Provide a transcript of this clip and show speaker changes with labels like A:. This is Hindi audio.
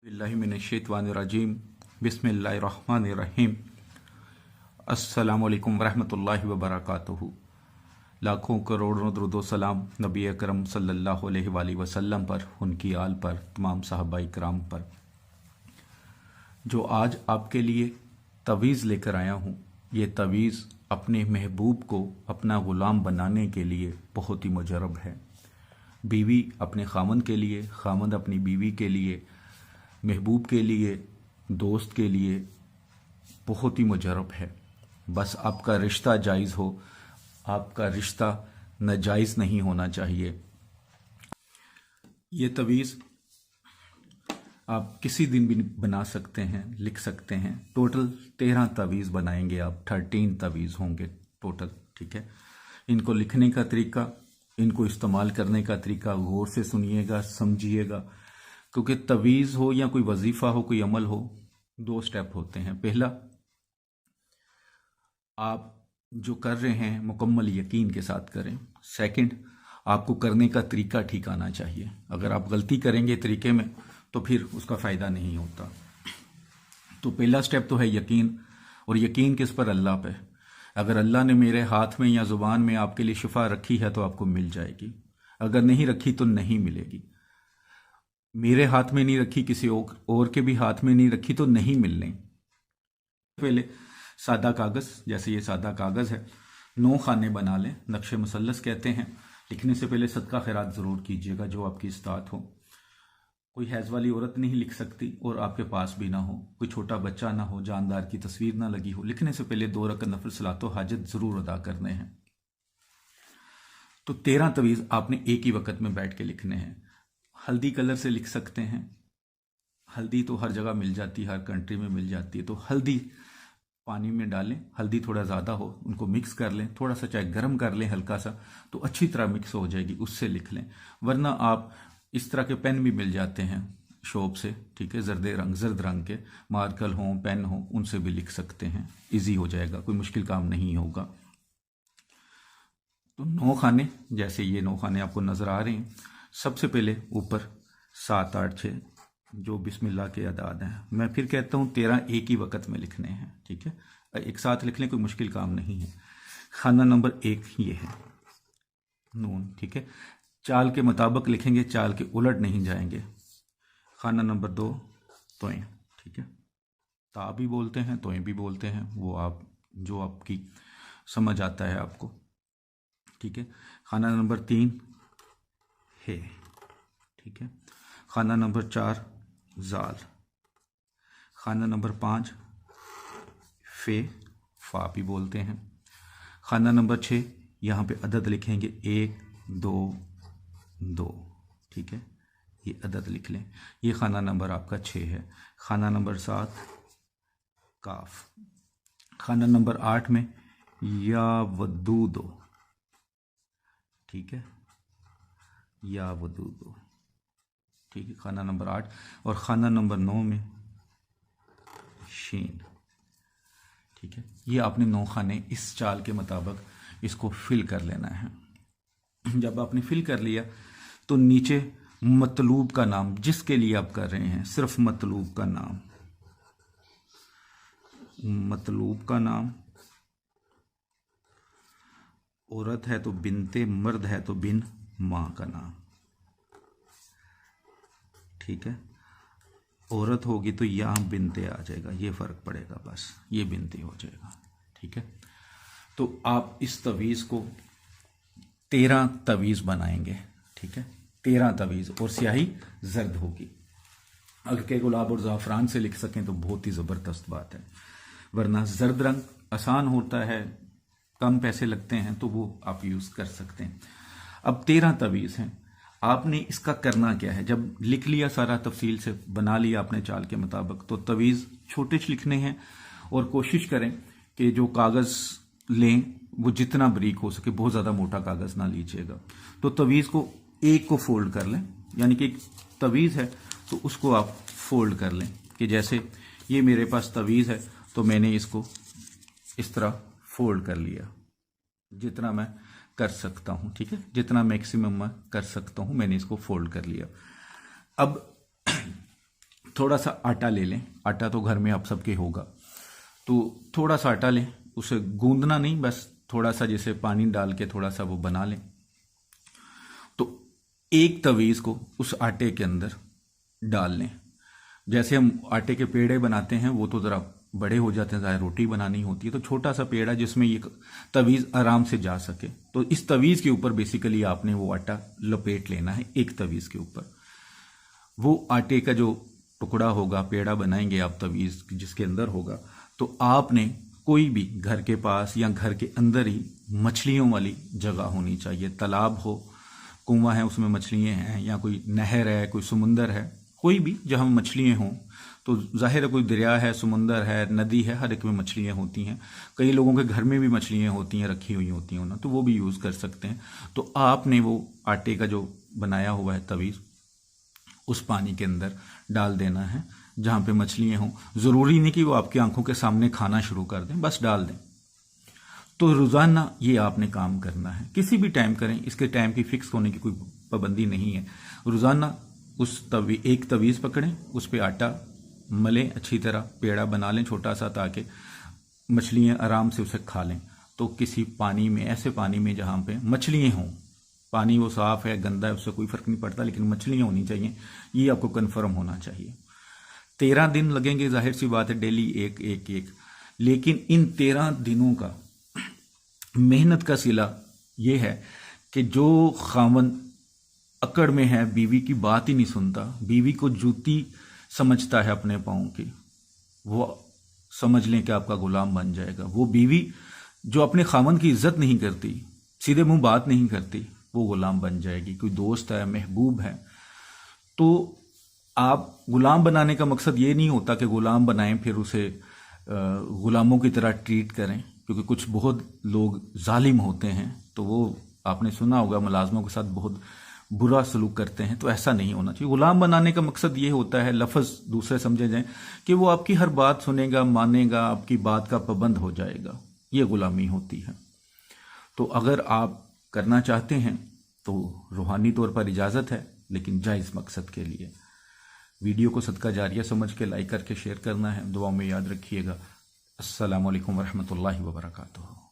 A: बिस्मिल्लाहिमिनश्शैतानिर्रजीम बिस्मिल्लाहिर्रहमानिर्रहीम अस्सलामुअलैकुम वरहमतुल्लाहि वबरकातुहू। लाखों करोड़ों दुरूद सलाम नबी अकरम सल्लल्लाहु अलैहि वसल्लम पर, उनकी आल पर, तमाम सहाबाए किराम पर। जो आज आपके लिए तवीज़ लेकर आया हूँ, ये तवीज़ अपने महबूब को अपना ग़ुलाम बनाने के लिए बहुत ही मुजरब है। बीवी अपने खामन के लिए, खामन अपनी बीवी के लिए, महबूब के लिए, दोस्त के लिए बहुत ही मुजरब है। बस आपका रिश्ता जायज़ हो, आपका रिश्ता नाजायज़ नहीं होना चाहिए। ये तवीज़ आप किसी दिन भी बना सकते हैं, लिख सकते हैं। टोटल 13 तवीज़ बनाएंगे आप, 13 तवीज़ होंगे टोटल, ठीक है। इनको लिखने का तरीका, इनको इस्तेमाल करने का तरीका गौर से सुनिएगा, समझिएगा, क्योंकि तवीज़ हो या कोई वजीफ़ा हो, कोई अमल हो, 2 स्टेप होते हैं। पहला, आप जो कर रहे हैं मुकम्मल यकीन के साथ करें। सेकंड, आपको करने का तरीका ठीक आना चाहिए। अगर आप गलती करेंगे तरीके में तो फिर उसका फ़ायदा नहीं होता। तो पहला स्टेप तो है यकीन, और यकीन किस पर? अल्लाह पे। अगर अल्लाह ने मेरे हाथ में या ज़ुबान में आपके लिए शिफा रखी है तो आपको मिल जाएगी, अगर नहीं रखी तो नहीं मिलेगी। मेरे हाथ में नहीं रखी, किसी और के भी हाथ में नहीं रखी तो नहीं मिलने। पहले सादा कागज़, जैसे ये सादा कागज़ है, 9 खाने बना लें, नक्शे मुसल्लस कहते हैं। लिखने से पहले सदका खैरात ज़रूर कीजिएगा, जो आपकी इस्तात हो। कोई हैज़ वाली औरत नहीं लिख सकती और आपके पास भी ना हो, कोई छोटा बच्चा ना हो, जानदार की तस्वीर ना लगी हो। लिखने से पहले 2 रकअत नफल सलातो हाजत ज़रूर अदा करने हैं। तो 13 तवीज़ आपने एक ही वक्त में बैठ के लिखने हैं। हल्दी कलर से लिख सकते हैं, हल्दी तो हर जगह मिल जाती है, हर कंट्री में मिल जाती है। तो हल्दी पानी में डालें, हल्दी थोड़ा ज़्यादा हो, उनको मिक्स कर लें, थोड़ा सा चाहे गर्म कर लें हल्का सा, तो अच्छी तरह मिक्स हो जाएगी, उससे लिख लें। वरना आप इस तरह के पेन भी मिल जाते हैं शॉप से, ठीक है, जर्द रंग के मार्कर हों, पेन हों, उनसे भी लिख सकते हैं। इजी हो जाएगा, कोई मुश्किल काम नहीं होगा। तो 9 खाने, जैसे ये 9 खाने आपको नज़र आ रहे हैं। सबसे पहले ऊपर 7, 8, 6 जो बिस्मिल्लाह के अदाद हैं। मैं फिर कहता हूँ 13 एक ही वक्त में लिखने हैं, ठीक है। एक साथ लिख लें, कोई मुश्किल काम नहीं है। खाना नंबर 1 ये है नून, ठीक है। चाल के मुताबिक लिखेंगे, चाल के उलट नहीं जाएंगे। खाना नंबर 2 तोएं, ठीक है। ता भी बोलते हैं, तोएं भी बोलते हैं, वो आप जो आपकी समझ आता है आपको, ठीक है। खाना नंबर 3 है, ठीक है। खाना नंबर 4 जाल। खाना नंबर 5 फे, फा भी बोलते हैं। खाना नंबर 6 यहाँ पे अदद लिखेंगे 1, 2, 2, ठीक है, ये अदद लिख लें। ये खाना नंबर आपका 6 है। खाना नंबर 7 काफ। खाना नंबर 8 में या वदूदो, ठीक है, या वदूदो, ठीक है, खाना नंबर 8। और खाना नंबर 9 में शीन, ठीक है। ये आपने 9 खाने इस चाल के मुताबिक इसको फिल कर लेना है। जब आपने फिल कर लिया तो नीचे मतलूब का नाम, जिसके लिए आप कर रहे हैं, सिर्फ मतलूब का नाम, मतलूब का नाम। औरत है तो बिनते, मर्द है तो बिन, माँ का नाम, ठीक है। औरत होगी तो यहाँ बिनते आ जाएगा, ये फ़र्क पड़ेगा, बस ये बिनते हो जाएगा, ठीक है। तो आप इस तवीज़ को 13 तवीज़ बनाएंगे, ठीक है, 13 तवीज़, और स्याही जर्द होगी। अगर के गुलाब और ज़ाफ़रान से लिख सकें तो बहुत ही ज़बरदस्त बात है, वरना जर्द रंग आसान होता है, कम पैसे लगते हैं, तो वो आप यूज़ कर सकते हैं। अब 13 तवीज़ हैं। आपने इसका करना क्या है? जब लिख लिया सारा, तफसील से बना लिया आपने चाल के मुताबिक, तो तवीज़ छोटे लिखने हैं, और कोशिश करें कि जो कागज़ लें वो जितना बारीक हो सके, बहुत ज़्यादा मोटा कागज़ ना लीजिएगा। तो तवीज़ को एक को फोल्ड कर लें, यानी कि एक तवीज़ है तो उसको आप फोल्ड कर लें, कि जैसे ये मेरे पास तवीज़ है तो मैंने इसको इस तरह फोल्ड कर लिया, जितना मैं कर सकता हूँ, ठीक है, जितना मैक्सिमम मैं कर सकता हूँ, मैंने इसको फोल्ड कर लिया। अब थोड़ा सा आटा ले लें। आटा तो घर में आप सबके होगा, तो थोड़ा सा आटा लें, उसे गूंदना नहीं, बस थोड़ा सा जैसे पानी डाल के थोड़ा सा वो बना लें। तो एक तवीज़ को उस आटे के अंदर डाल लें। जैसे हम आटे के पेड़े बनाते हैं वो तो ज़रा बड़े हो जाते हैं, ज़्यादा रोटी बनानी होती है, तो छोटा सा पेड़ा जिसमें ये तवीज़ आराम से जा सके, तो इस तवीज़ के ऊपर बेसिकली आपने वो आटा लपेट लेना है। एक तवीज़ के ऊपर वो आटे का जो टुकड़ा होगा, पेड़ा बनाएंगे आप तवीज़ जिसके अंदर होगा, तो आपने कोई भी घर के पास या घर के अंदर ही मछलियों वाली जगह होनी चाहिए। तालाब हो, कुआं है उसमें मछलियाँ हैं, या कोई नहर है, कोई समुंदर है, कोई भी जहाँ मछलियाँ हों। तो जाहिर है कोई दरिया है, समुंदर है, नदी है, हर एक में मछलियाँ होती हैं। कई लोगों के घर में भी मछलियाँ होती हैं, रखी हुई होती हैं ना, तो वो भी यूज़ कर सकते हैं। तो आपने वो आटे का जो बनाया हुआ है तवीज़ उस पानी के अंदर डाल देना है जहाँ पे मछलियाँ हों। ज़रूरी नहीं कि वो आपकी आंखों के सामने खाना शुरू कर दें, बस डाल दें। तो रोज़ाना ये आपने काम करना है, किसी भी टाइम करें, इसके टाइम की फिक्स होने की कोई पाबंदी नहीं है। रोज़ाना एक तवीज़ पकड़ें, उस पर आटा मलें, अच्छी तरह पेड़ा बना लें छोटा सा, ताकि मछलियाँ आराम से उसे खा लें। तो किसी पानी में, ऐसे पानी में जहाँ पे मछलियाँ हों, पानी वो साफ़ है गंदा है उससे कोई फ़र्क नहीं पड़ता, लेकिन मछलियाँ होनी चाहिए, ये आपको कन्फर्म होना चाहिए। 13 दिन लगेंगे, जाहिर सी बात है, डेली एक एक एक, लेकिन इन 13 दिनों का मेहनत का सिला ये है कि जो खामन अकड़ में है, बीवी की बात ही नहीं सुनता, बीवी को जूती समझता है अपने पाँव की, वो समझ लें कि आपका गुलाम बन जाएगा। वो बीवी जो अपने खामन की इज्जत नहीं करती, सीधे मुंह बात नहीं करती, वो गुलाम बन जाएगी। कोई दोस्त है, महबूब है, तो आप गुलाम बनाने का मकसद ये नहीं होता कि गुलाम बनाएं फिर उसे गुलामों की तरह ट्रीट करें, क्योंकि कुछ बहुत लोग जालिम होते हैं, तो वो आपने सुना होगा मुलाजमों के साथ बहुत बुरा सलूक करते हैं। तो ऐसा नहीं होना चाहिए। गुलाम बनाने का मकसद ये होता है, लफ्ज़ दूसरे समझे जाएं, कि वो आपकी हर बात सुनेगा, मानेगा, आपकी बात का पाबंद हो जाएगा, ये गुलामी होती है। तो अगर आप करना चाहते हैं तो रूहानी तौर पर इजाज़त है, लेकिन जायज़ मकसद के लिए। वीडियो को सदका जारिया समझ के लाइक करके शेयर करना है। दुआ में याद रखिएगा। अस्सलामु अलैकुम वरहमतुल्लाहि वबरकातुहू।